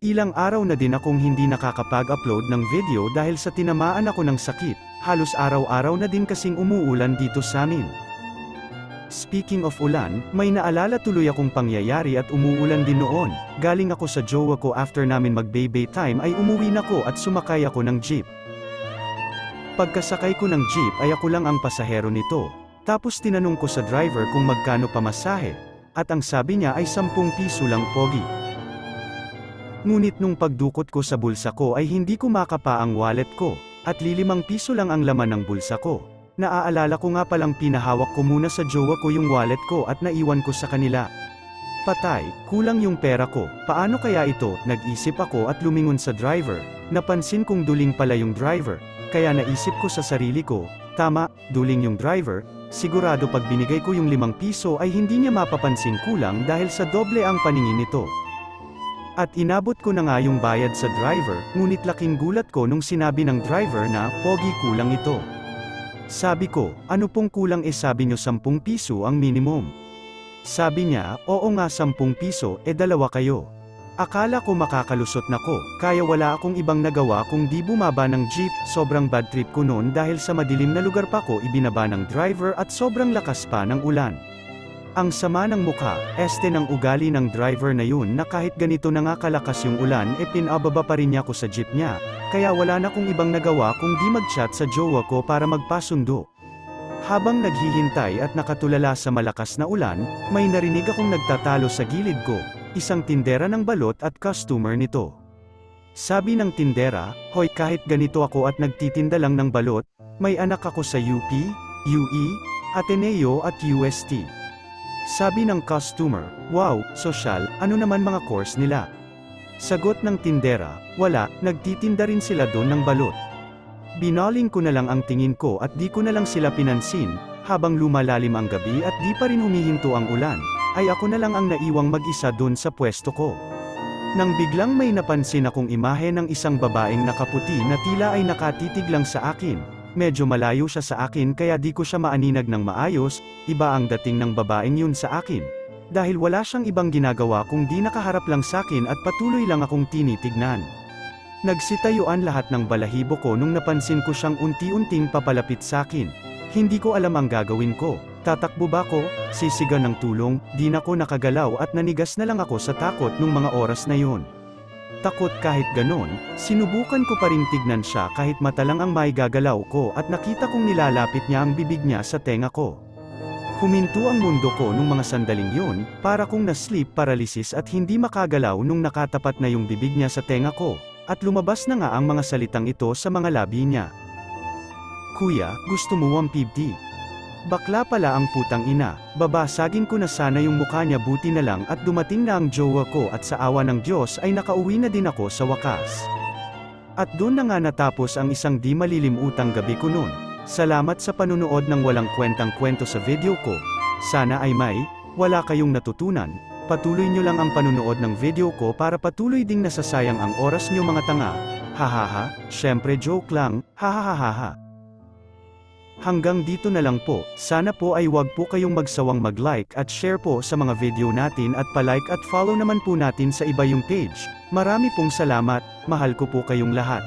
Ilang araw na din akong hindi nakakapag-upload ng video dahil sa tinamaan ako ng sakit, halos araw-araw na din kasing umuulan dito sa amin. Speaking of ulan, may naalala tuloy akong pangyayari at umuulan din noon. Galing ako sa jowa ko after namin mag-baybay time ay umuwi na ko at sumakay ako ng jeep. Pagkasakay ko ng jeep ay ako lang ang pasahero nito. Tapos tinanong ko sa driver kung magkano pamasahe, at ang sabi niya ay 10 piso lang pogi. Ngunit nung pagdukot ko sa bulsa ko ay hindi ko makapa ang wallet ko, at 5 piso lang ang laman ng bulsa ko. Naaalala ko nga palang pinahawak ko muna sa jowa ko yung wallet ko at naiwan ko sa kanila. Patay, kulang yung pera ko, paano kaya ito? Nag-isip ako at lumingon sa driver. Napansin kong duling pala yung driver, kaya naisip ko sa sarili ko, tama, duling yung driver, sigurado pag binigay ko yung 5 piso ay hindi niya mapapansing kulang dahil sa doble ang paningin nito. At inabot ko na nga yung bayad sa driver, ngunit laking gulat ko nung sinabi ng driver na, pogi kulang ito. Sabi ko, ano pong kulang sabi nyo 10 piso ang minimum. Sabi niya, oo nga 10 piso, dalawa kayo. Akala ko makakalusot na ko, kaya wala akong ibang nagawa kung di bumaba ng jeep, sobrang bad trip ko noon dahil sa madilim na lugar pa ko ibinaba ng driver at sobrang lakas pa ng ulan. Ang sama ng mukha, ng ugali ng driver na yun na kahit ganito na nga kalakas yung ulan pinababa pa rin niya ko sa jeep niya, kaya wala na kong ibang nagawa kung di mag-chat sa jowa ko para magpasundo. Habang naghihintay at nakatulala sa malakas na ulan, may narinig akong nagtatalo sa gilid ko, isang tindera ng balot at customer nito. Sabi ng tindera, hoy kahit ganito ako at nagtitinda lang ng balot, may anak ako sa UP, UE, Ateneo at UST. Sabi ng customer, wow, sosyal, ano naman mga course nila? Sagot ng tindera, wala, nagtitinda rin sila doon ng balot. Binaling ko na lang ang tingin ko at di ko na lang sila pinansin, habang lumalalim ang gabi at di pa rin humihinto ang ulan, ay ako na lang ang naiwang mag-isa doon sa pwesto ko. Nang biglang may napansin akong imahe ng isang babaeng nakaputi na tila ay nakatitig lang sa akin. Medyo malayo siya sa akin kaya di ko siya maaninag ng maayos, iba ang dating ng babaeng yun sa akin. Dahil wala siyang ibang ginagawa kung di nakaharap lang sa akin at patuloy lang akong tinitignan. Nagsitayuan lahat ng balahibo ko nung napansin ko siyang unti-unting papalapit sa akin. Hindi ko alam ang gagawin ko. Tatakbo ba ko? Sisigaw ng tulong? Di na ko nakagalaw at nanigas na lang ako sa takot nung mga oras na yun. Takot kahit ganon, sinubukan ko pa ring tignan siya kahit mata lang ang maigagalaw ko at nakita kong nilalapit niya ang bibig niya sa tenga ko. Huminto ang mundo ko nung mga sandaling yun, para kong na-sleep paralysis at hindi makagalaw nung nakatapat na yung bibig niya sa tenga ko, at lumabas na nga ang mga salitang ito sa mga labi niya. Kuya, gusto mo 150? Bakla pala ang putang ina, babasagin ko na sana yung mukha niya buti na lang at dumating na ang jowa ko at sa awa ng Diyos ay nakauwi na din ako sa wakas. At doon na nga natapos ang isang di malilimutang gabi ko noon. Salamat sa panunood ng walang kwentang kwento sa video ko. Sana ay wala kayong natutunan. Patuloy nyo lang ang panunood ng video ko para patuloy ding nasasayang ang oras nyo mga tanga. Hahaha, syempre joke lang, hahahaha. Hanggang dito na lang po, sana po ay wag po kayong magsawang mag-like at share po sa mga video natin at pa-like at follow naman po natin sa iba yung page. Marami pong salamat, mahal ko po kayong lahat.